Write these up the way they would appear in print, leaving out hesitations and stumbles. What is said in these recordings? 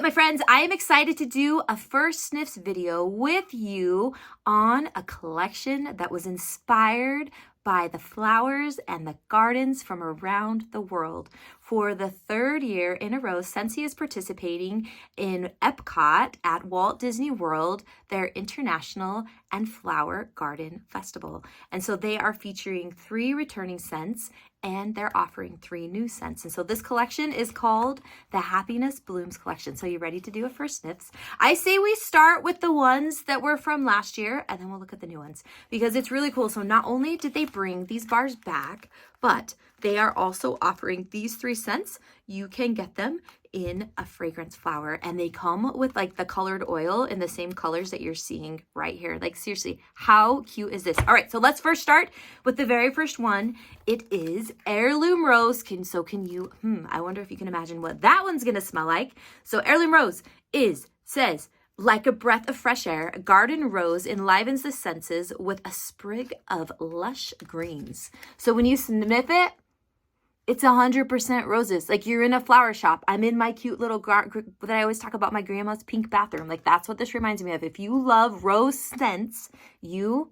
my friends? I am excited to do a first sniffs video with you on a collection that was inspired by the flowers and the gardens from around the world. For the third year in a row, Scentsy is participating in EPCOT at Walt Disney World, their International and Flower Garden Festival. And so they are featuring 3 returning scents and they're offering 3 new scents. And so this collection is called the Happiness Blooms Collection. So you ready to do a first sniffs? I say we start with the ones that were from last year and then we'll look at the new ones because it's really cool. So not only did they bring these bars back, but they are also offering these 3 scents. You can get them in a fragrance flower and they come with like the colored oil in the same colors that you're seeing right here. Like seriously, how cute is this? All right, so let's first start with the very first one. It is Heirloom Rose. I wonder if you can imagine what that one's gonna smell like. So Heirloom Rose says, like a breath of fresh air, garden rose enlivens the senses with a sprig of lush greens. So when you sniff it, it's 100% roses. Like you're in a flower shop. I'm in my cute little that I always talk about, my grandma's pink bathroom. Like that's what this reminds me of. If you love rose scents, you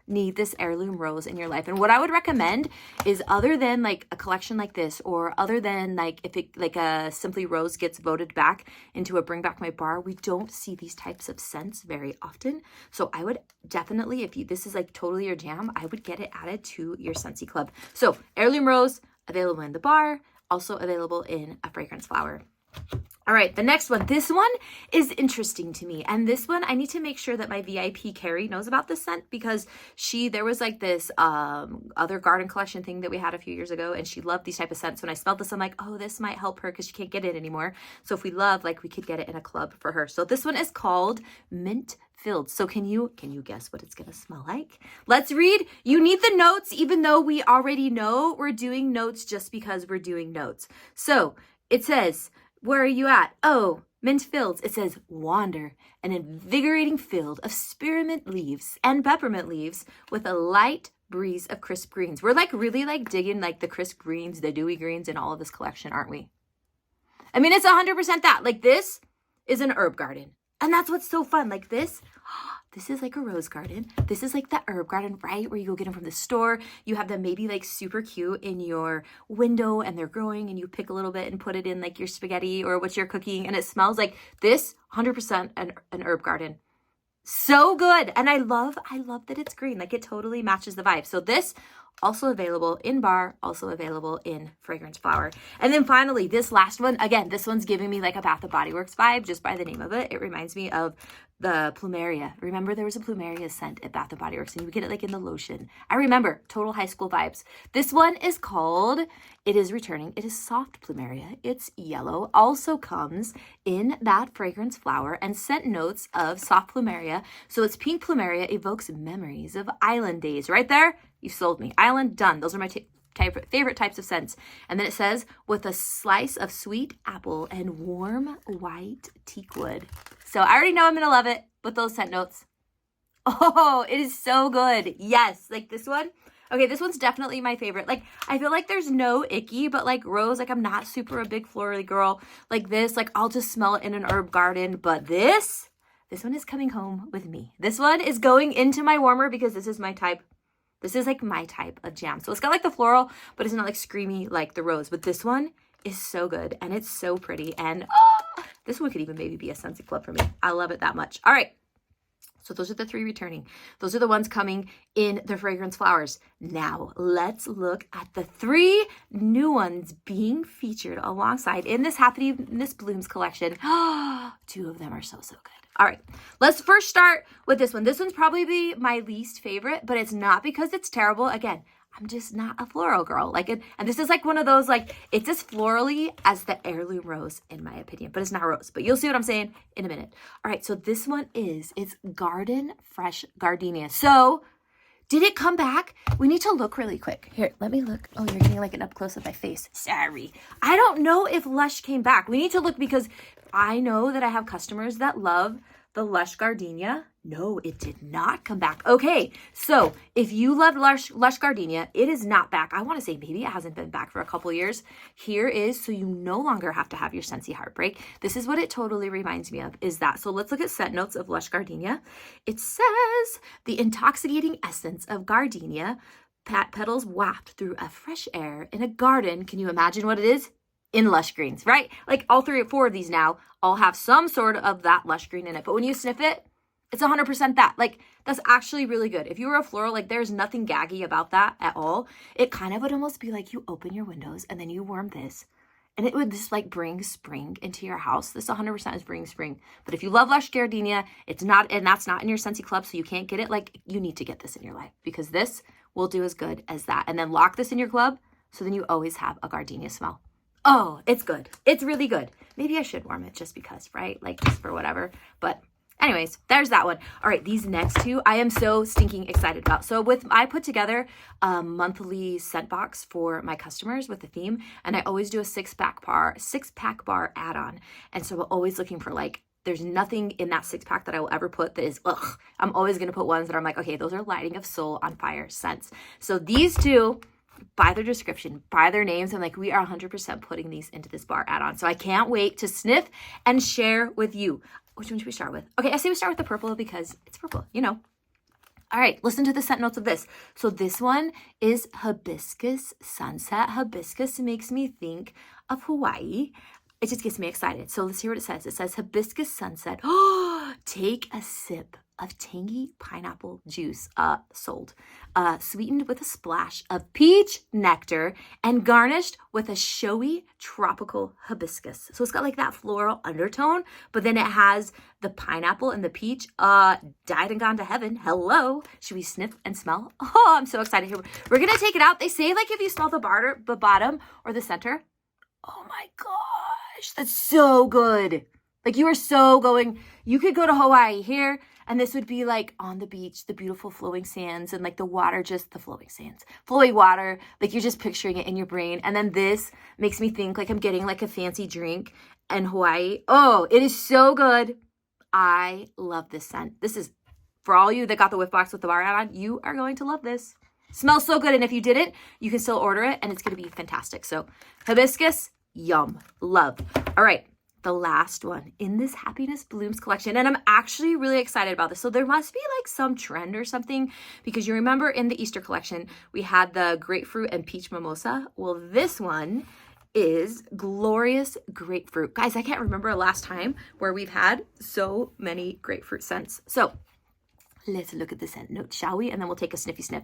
need this Heirloom Rose in your life. And what I would recommend is, other than like a collection like this, or other than like if it like a Simply Rose gets voted back into a Bring Back My Bar, we don't see these types of scents very often. So I would definitely, if this is like totally your jam, I would get it added to your Scentsy Club. So Heirloom Rose, available in the bar, also available in a fragrance flower. All right, the next one. This one is interesting to me. And this one, I need to make sure that my VIP Carrie knows about this scent because there was like this other garden collection thing that we had a few years ago and she loved these type of scents. When I smelled this, I'm like, oh, this might help her because she can't get it anymore. So if we love, like we could get it in a club for her. So this one is called Mint Fields. So can you guess what it's gonna smell like? Let's read. You need the notes, even though we already know we're doing notes just because we're doing notes. So it says, where are you at? Oh, Mint Fields. It says, wander an invigorating field of spearmint leaves and peppermint leaves with a light breeze of crisp greens. We're like really like digging like the crisp greens, the dewy greens in all of this collection, aren't we? I mean, it's 100% that. Like this is an herb garden. And that's what's so fun. Like this is like a rose garden. This is like the herb garden, right? Where you go get them from the store. You have them maybe like super cute in your window and they're growing and you pick a little bit and put it in like your spaghetti or what you're cooking. And it smells like this, 100% an herb garden. So good. And I love that it's green. Like it totally matches the vibe. So this also available in bar, also available in fragrance flower. And then finally, this last one, again, this one's giving me like a Bath & Body Works vibe just by the name of it. It reminds me of the Plumeria. Remember there was a Plumeria scent at Bath & Body Works and you would get it like in the lotion. I remember, total high school vibes. This one is called, it is returning. It is Soft Plumeria. It's yellow. Also comes in that fragrance flower and scent notes of Soft Plumeria. So it's pink Plumeria evokes memories of island days. Right there, you sold me. Island, done. Those are my favorite types of scents. And then it says, with a slice of sweet apple and warm white teak wood. So I already know I'm going to love it with those scent notes. Oh, it is so good. Yes, like this one. Okay, this one's definitely my favorite. Like, I feel like there's no icky, but like rose, like I'm not super a big florally girl. Like this, like I'll just smell it in an herb garden. But this one is coming home with me. This one is going into my warmer because this is my type. This is like my type of jam. So it's got like the floral, but it's not like screamy like the rose. But this one is so good and it's so pretty. And this one could even maybe be a Scentsy Club for me. I love it that much. All right. So those are the 3 returning. Those are the ones coming in the fragrance flowers. Now let's look at the 3 new ones being featured alongside in this Happiness Blooms collection. 2 of them are so good. All right, let's first start with this one. This one's probably my least favorite, but it's not because it's terrible. Again, I'm just not a floral girl. Like it, and this is like one of those, like, it's as florally as the Heirloom Rose, in my opinion, but it's not rose. But you'll see what I'm saying in a minute. All right, so this one it's Garden Fresh Gardenia. So did it come back? We need to look really quick. Here, let me look. Oh, you're getting like an up close of my face. Sorry. I don't know if Lush came back. We need to look because I know that I have customers that love the Lush Gardenia. No, it did not come back. Okay, so if you love Lush Gardenia, it is not back. I want to say maybe it hasn't been back for a couple years. Here is, so you no longer have to have your Scentsy heartbreak. This is what it totally reminds me of, is that. So let's look at scent notes of Lush Gardenia. It says, the intoxicating essence of gardenia, petals waft through a fresh air in a garden. Can you imagine what it is? In lush greens, right? Like all 3 or 4 of these now all have some sort of that lush green in it. But when you sniff it, it's 100% that. Like, that's actually really good. If you were a floral, like there's nothing gaggy about that at all. It kind of would almost be like you open your windows and then you warm this and it would just like bring spring into your house. This 100% is bringing spring. But if you love Lush Gardenia, it's not, and that's not in your Scentsy Club, so you can't get it. Like, you need to get this in your life because this will do as good as that. And then lock this in your club so then you always have a gardenia smell. Oh, it's good. It's really good. Maybe I should warm it just because, right? Like just for whatever. But anyways, there's that one. All right, these next 2 I am so stinking excited about. So I put together a monthly scent box for my customers with the theme, and I always do a 6-pack bar add-on. And so we're always looking for like, there's nothing in that 6-pack that I will ever put that is, ugh. I'm always going to put ones that I'm like, okay, those are lighting of soul on fire scents. So these 2, by their description, by their names, I'm like, we are 100% putting these into this bar add-on. So I can't wait to sniff and share with you. Which one should we start with? Okay, I say we start with the purple because it's purple, you know. All right, listen to the scent notes of this. So this one is Hibiscus Sunset. Hibiscus makes me think of Hawaii. It just gets me excited. So let's hear what it says. It says Hibiscus Sunset. Oh, take a sip of tangy pineapple juice, sweetened with a splash of peach nectar and garnished with a showy tropical hibiscus. So it's got like that floral undertone, but then it has the pineapple and the peach, died and gone to heaven. Hello. Should we sniff and smell? Oh, I'm so excited here. We're going to take it out. They say like if you smell the bottom or the center, oh my gosh, that's so good. Like you are so going, you could go to Hawaii here and this would be like on the beach, the beautiful flowing sands and like the water, just the flowing sands, flowing water. Like you're just picturing it in your brain. And then this makes me think like I'm getting like a fancy drink in Hawaii. Oh, it is so good. I love this scent. This is for all you that got the whiff box with the bar add-on. You are going to love this. Smells so good. And if you didn't, you can still order it and it's going to be fantastic. So hibiscus, yum, love. All right. The last one in this Happiness Blooms collection. And I'm actually really excited about this. So there must be like some trend or something because you remember in the Easter collection, we had the grapefruit and peach mimosa. Well, this one is glorious grapefruit. Guys, I can't remember a last time where we've had so many grapefruit scents. So let's look at the scent note, shall we? And then we'll take a sniffy sniff.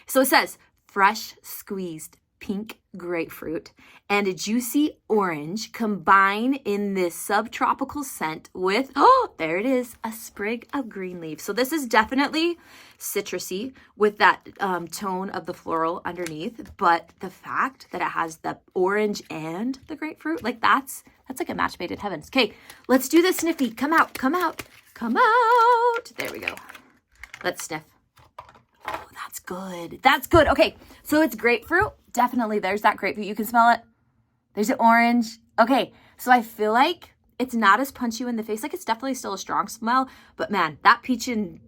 So it says fresh squeezed pink grapefruit and a juicy orange combine in this subtropical scent with, oh, there it is, a sprig of green leaves. So this is definitely citrusy with that tone of the floral underneath, but the fact that it has the orange and the grapefruit, like that's like a match made in heaven. Okay, let's do this sniffy. Come out, come out, come out. There we go. Let's sniff. Oh, that's good. That's good. Okay, so it's grapefruit. Definitely, there's that grapefruit. You can smell it. There's an orange. Okay, so I feel like it's not as punchy in the face. Like it's definitely still a strong smell, but man, that peach and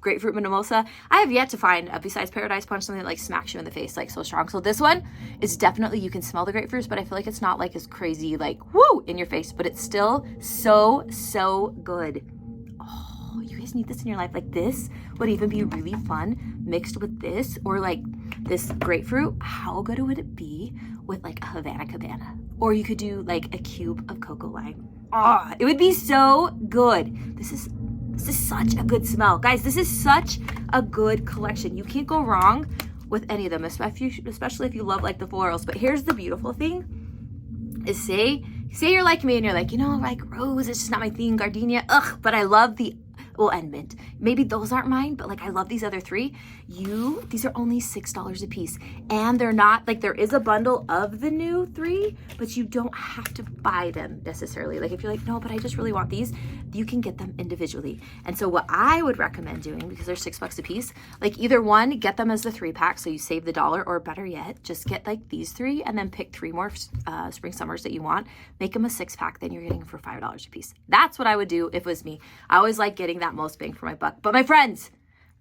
grapefruit mimosa, I have yet to find, besides Paradise Punch, something that like smacks you in the face like so strong. So this one is definitely, you can smell the grapefruits, but I feel like it's not like as crazy like woo in your face, but it's still so good. Oh, you guys need this in your life. Like this would even be really fun mixed with this or like this grapefruit. How good would it be with like a Havana Cabana? Or you could do like a cube of cocoa lime. Oh, it would be so good. This is such a good smell. Guys, this is such a good collection. You can't go wrong with any of them, especially if you love like the florals. But here's the beautiful thing is say you're like me and you're like, you know, like rose, it's just not my thing, gardenia, ugh, but I love the well, and mint. Maybe those aren't mine, but like I love these other three. These are only $6 a piece. And they're not, like there is a bundle of the new three, but you don't have to buy them necessarily. Like if you're like, no, but I just really want these, you can get them individually. And so what I would recommend doing, because they're $6 a piece, like either one, get them as the 3-pack so you save the $1, or better yet, just get like these 3 and then pick 3 more spring summers that you want. Make them a 6-pack, then you're getting them for $5 a piece. That's what I would do if it was me. I always like getting that most bang for my buck. But my friends,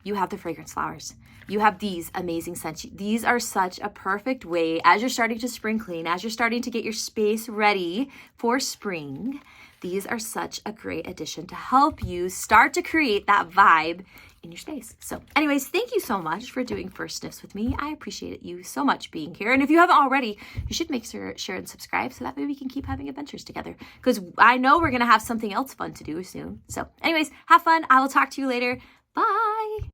you have the fragrance flowers. You have these amazing scents. These are such a perfect way, as you're starting to spring clean, as you're starting to get your space ready for spring, these are such a great addition to help you start to create that vibe in your space. So anyways, thank you so much for doing first sniffs with me. I appreciate you so much being here. And if you haven't already, you should make sure share and subscribe so that way we can keep having adventures together, because I know we're going to have something else fun to do soon. So anyways, have fun. I will talk to you later. Bye.